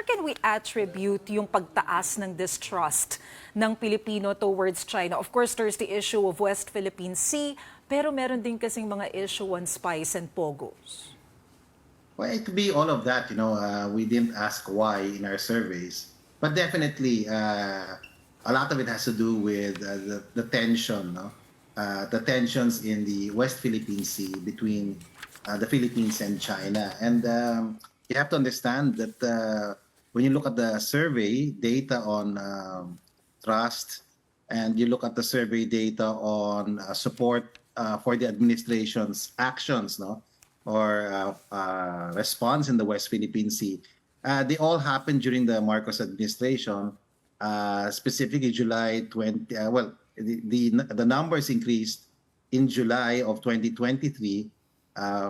where can we attribute yung pagtaas ng distrust ng Pilipino towards China? Of course, there's the issue of West Philippine Sea, pero meron din kasing mga issue on spies and pogos. Well, it could be all of that. We didn't ask why in our surveys, but definitely a lot of it has to do with the tension, no? The tensions in the West Philippine Sea between the Philippines and China. And you have to understand that when you look at the survey data on trust, and you look at the survey data on support for the administration's actions, no, or response in the West Philippine Sea, they all happened during the Marcos administration, specifically July 20. The numbers increased in July of 2023.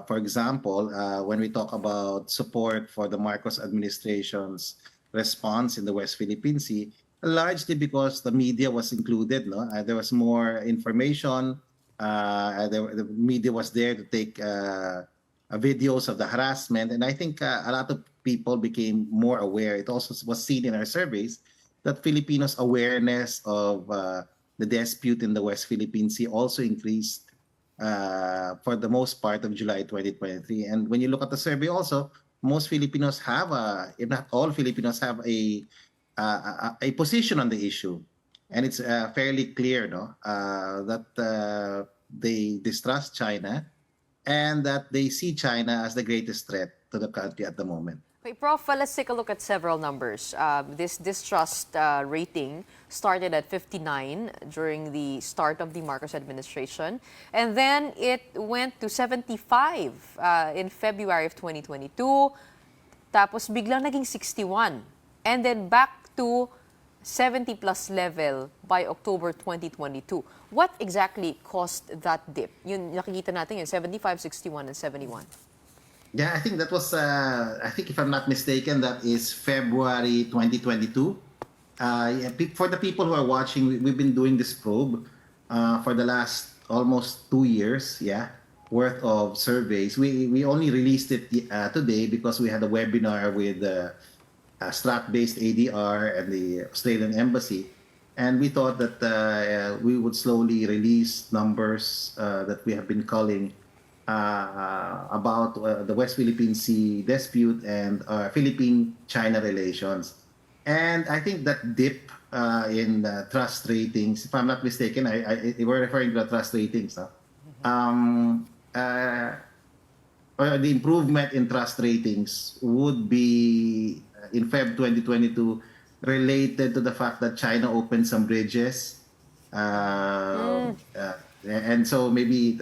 For example, when we talk about support for the Marcos administration's response in the West Philippine Sea, largely because the media was included. No, there was more information. The media was there to take videos of the harassment, and I think a lot of people became more aware. It also was seen in our surveys that Filipinos' awareness of the dispute in the West Philippine Sea also increased for the most part of July 2023. And when you look at the survey also, most Filipinos have, if not all Filipinos have a position on the issue. And it's fairly clear, no, that they distrust China and that they see China as the greatest threat to the country at the moment. Okay, Prof, let's take a look at several numbers. This distrust rating started at 59 during the start of the Marcos administration, and then it went to 75 in February of 2022, tapos biglang naging 61, and then back to 70 plus level by October 2022. What exactly caused that dip? Yun nakikita natin yun, 75, 61, and 71. Yeah, I think that was, I think if I'm not mistaken, that is February 2022. For the people who are watching, we've been doing this probe for the last almost 2 years, worth of surveys. We only released it today because we had a webinar with Strat-based ADR and the Australian Embassy. And we thought that we would slowly release numbers that we have been calling about the West Philippine Sea dispute and Philippine-China relations. And I think that dip in trust ratings, if I'm not mistaken, we're referring to the trust ratings, no? Or the improvement in trust ratings would be in Feb 2022 related to the fact that China opened some bridges. And so maybe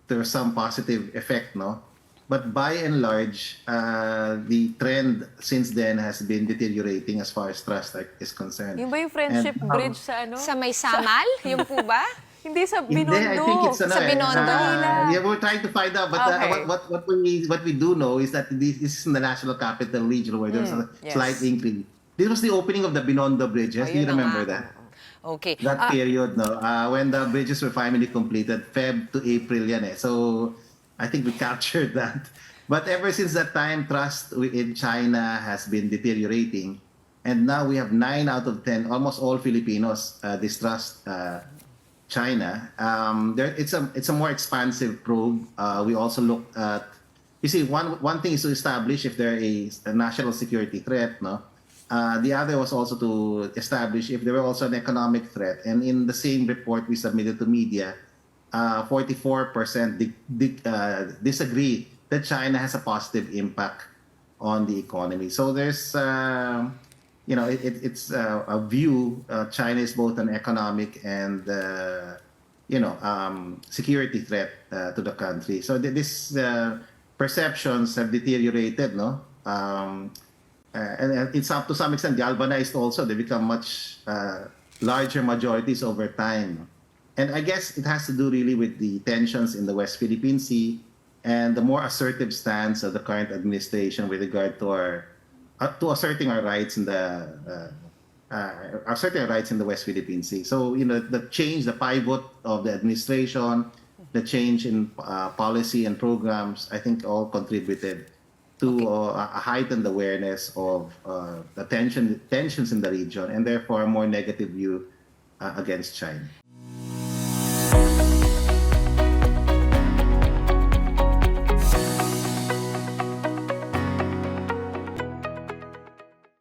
there's some positive effect, no? But by and large, the trend since then has been deteriorating as far as trust is concerned. Yung ba yung friendship bridge sa ano? Sa may Samal? Yung po ba? Hindi sa Binondo. I think it's Sa Binondo. yeah, we're trying to find out, but Okay. what we do know is that this is in the National Capital Region where there's a yes. slight increase. This was the opening of the Binondo bridges. Do you Ayun na remember nga. that? Okay. That period, no? When the bridges were finally completed, Feb to April yan eh. So I think we captured that. But ever since that time, trust in China has been deteriorating. And now we have 9 out of 10, almost all Filipinos distrust China. It's a more expansive probe. We also look at, you see, one thing is to establish if there is a national security threat, no? The other was also to establish if there were also an economic threat. And in the same report we submitted to media, 44% disagree that China has a positive impact on the economy. So there's, it's a view. China is both an economic and, security threat to the country. So these perceptions have deteriorated, no? And it's up to some extent galvanized also. They become much larger majorities over time. And I guess it has to do really with the tensions in the West Philippine Sea and the more assertive stance of the current administration with regard to asserting our rights in the West Philippine Sea. So the change, the pivot of the administration, the change in policy and programs, I think all contributed to a heightened awareness of the tensions in the region, and therefore a more negative view against China.